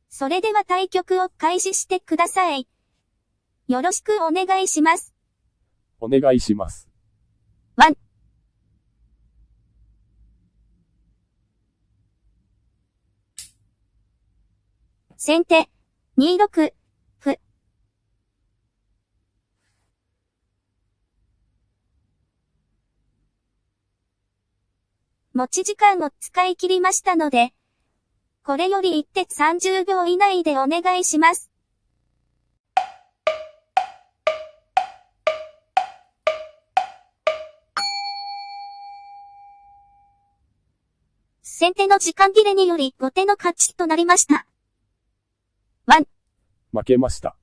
それでは対局を開始してください。よろしくお願いします。お願いします。ワン。先手、2六歩。持ち時間を使い切りましたので、これより一手30秒以内でお願いします。先手の時間切れにより後手の勝ちとなりました。ワン。負けました。